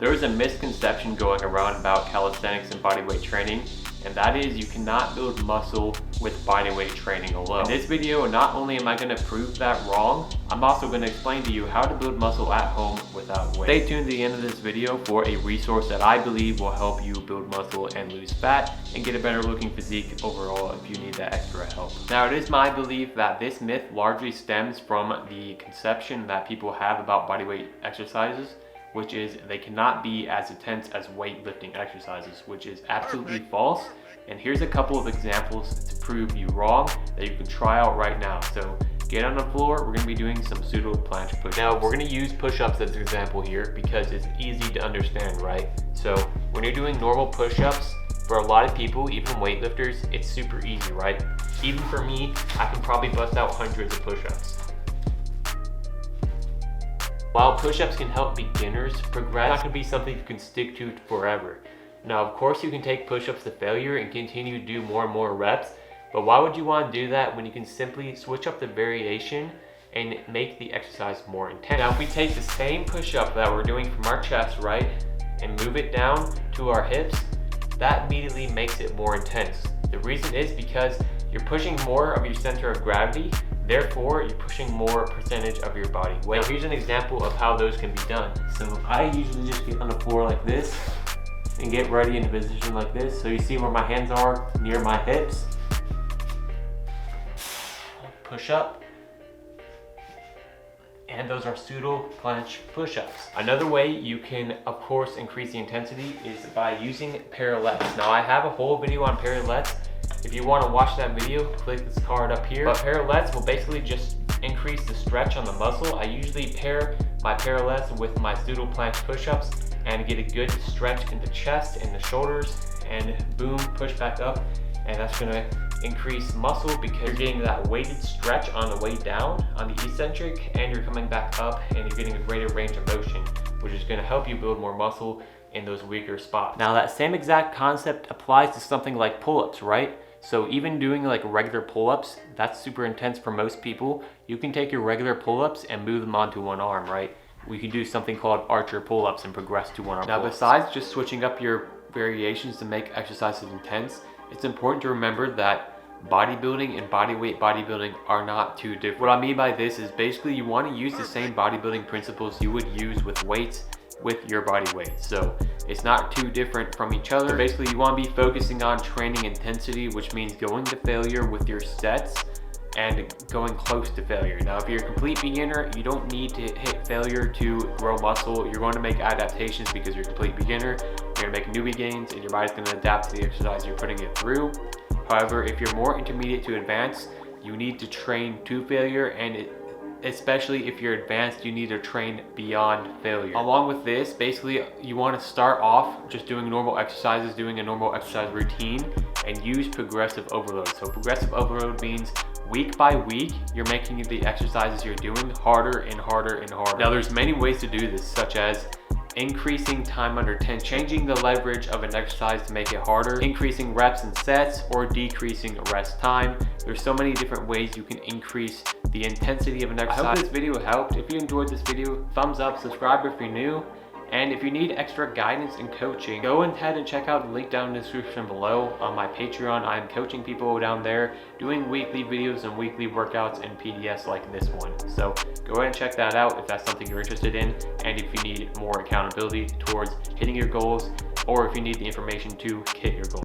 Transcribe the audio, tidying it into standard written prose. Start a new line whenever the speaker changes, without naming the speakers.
There is a misconception going around about calisthenics and bodyweight training, and that is you cannot build muscle with bodyweight training alone. In this video, not only am I going to prove that wrong, I'm also going to explain to you how to build muscle at home without weight. Stay tuned to the end of this video for a resource that I believe will help you build muscle and lose fat and get a better looking physique overall if you need that extra help. Now, it is my belief that this myth largely stems from the conception that people have about bodyweight exercises, which is they cannot be as intense as weightlifting exercises, which is absolutely false. And here's a couple of examples to prove you wrong that you can try out right now. So get on the floor, we're gonna be doing some pseudo planche push-ups. Now we're gonna use push-ups as an example here because it's easy to understand, right? So when you're doing normal push-ups, for a lot of people, even weightlifters, it's super easy, right? Even for me, I can probably bust out hundreds of push-ups. While push-ups can help beginners progress, it's not going to be something you can stick to forever. Now, of course, you can take push-ups to failure and continue to do more and more reps, but why would you want to do that when you can simply switch up the variation and make the exercise more intense? Now, if we take the same push-up that we're doing from our chest, right, and move it down to our hips, that immediately makes it more intense. The reason is because you're pushing more of your center of gravity. Therefore, you're pushing more percentage of your body weight. Now, here's an example of how those can be done. So I usually just get on the floor like this and get ready in a position like this. So you see where my hands are near my hips. Push up. And those are pseudo planche push-ups. Another way you can, of course, increase the intensity is by using parallettes. Now, I have a whole video on parallettes. If you want to watch that video, click this card up here. But parallettes will basically just increase the stretch on the muscle. I usually pair my parallettes with my pseudo planche push-ups and get a good stretch in the chest and the shoulders, and boom, push back up. And that's gonna increase muscle because you're getting that weighted stretch on the way down on the eccentric, and you're coming back up and you're getting a greater range of motion, which is gonna help you build more muscle in those weaker spots. Now, that same exact concept applies to something like pull-ups, right? So even doing like regular pull-ups, that's super intense for most people. You can take your regular pull-ups and move them onto one arm, right? We can do something called archer pull-ups and progress to one arm. Now, besides just switching up your variations to make exercises intense, it's important to remember that bodybuilding and bodyweight bodybuilding are not too different. What I mean by this is basically you want to use the same bodybuilding principles you would use with weights with your body weight. So it's not too different from each other. So basically, you want to be focusing on training intensity, which means going to failure with your sets and going close to failure. Now, if you're a complete beginner, you don't need to hit failure to grow muscle. You're going to make adaptations because you're a complete beginner. You're going to make newbie gains and your body's going to adapt to the exercise you're putting it through. However, if you're more intermediate to advanced, you need to train to failure, and especially if you're advanced, you need to train beyond failure. Along with this, basically, you want to start off just doing normal exercises, doing a normal exercise routine, and use progressive overload. So progressive overload means week by week, you're making the exercises you're doing harder and harder and harder. Now, there's many ways to do this, such as increasing time under tension, changing the leverage of an exercise to make it harder, increasing reps and sets, or decreasing rest time. There's so many different ways you can increase the intensity of an exercise. I hope this video helped. If you enjoyed this video, thumbs up, subscribe if you're new. And if you need extra guidance and coaching, go ahead and check out the link down in the description below on my Patreon. I'm coaching people down there, doing weekly videos and weekly workouts and PDFs like this one. So go ahead and check that out if that's something you're interested in, and if you need more accountability towards hitting your goals, or if you need the information to hit your goals.